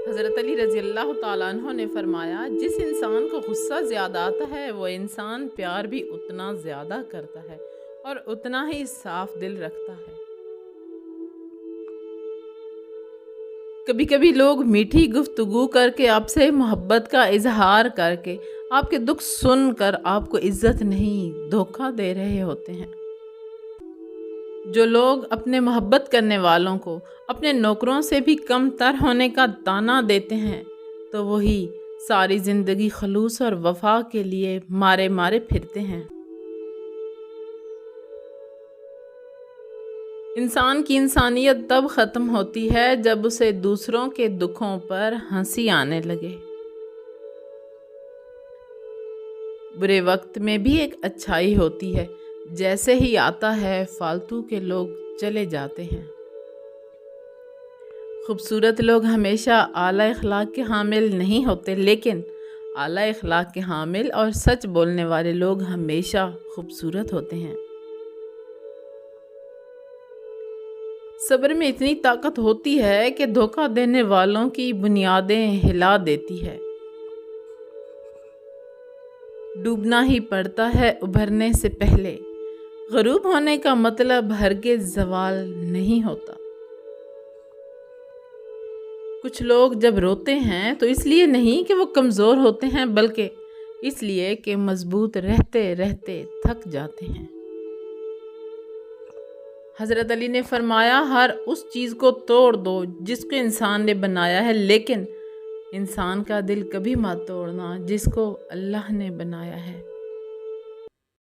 حضرت علی رضی اللہ تعالیٰ عنہ نے فرمایا، جس انسان کو غصہ زیادہ آتا ہے وہ انسان پیار بھی اتنا زیادہ کرتا ہے اور اتنا ہی صاف دل رکھتا ہے۔ کبھی کبھی لوگ میٹھی گفتگو کر کے آپ سے محبت کا اظہار کر کے آپ کے دکھ سن کر آپ کو عزت نہیں دھوکہ دے رہے ہوتے ہیں۔ جو لوگ اپنے محبت کرنے والوں کو اپنے نوکروں سے بھی کم تر ہونے کا طعنہ دیتے ہیں تو وہی ساری زندگی خلوص اور وفا کے لیے مارے مارے پھرتے ہیں۔ انسان کی انسانیت تب ختم ہوتی ہے جب اسے دوسروں کے دکھوں پر ہنسی آنے لگے۔ برے وقت میں بھی ایک اچھائی ہوتی ہے، جیسے ہی آتا ہے فالتو کے لوگ چلے جاتے ہیں۔ خوبصورت لوگ ہمیشہ اعلیٰ اخلاق کے حامل نہیں ہوتے، لیکن اعلیٰ اخلاق کے حامل اور سچ بولنے والے لوگ ہمیشہ خوبصورت ہوتے ہیں۔ صبر میں اتنی طاقت ہوتی ہے کہ دھوکہ دینے والوں کی بنیادیں ہلا دیتی ہے۔ ڈوبنا ہی پڑتا ہے ابھرنے سے پہلے، غروب ہونے کا مطلب ہرگز زوال نہیں ہوتا۔ کچھ لوگ جب روتے ہیں تو اس لیے نہیں کہ وہ کمزور ہوتے ہیں، بلکہ اس لیے کہ مضبوط رہتے رہتے تھک جاتے ہیں۔ حضرت علی نے فرمایا، ہر اس چیز کو توڑ دو جس کو انسان نے بنایا ہے، لیکن انسان کا دل کبھی مت توڑنا جس کو اللہ نے بنایا ہے۔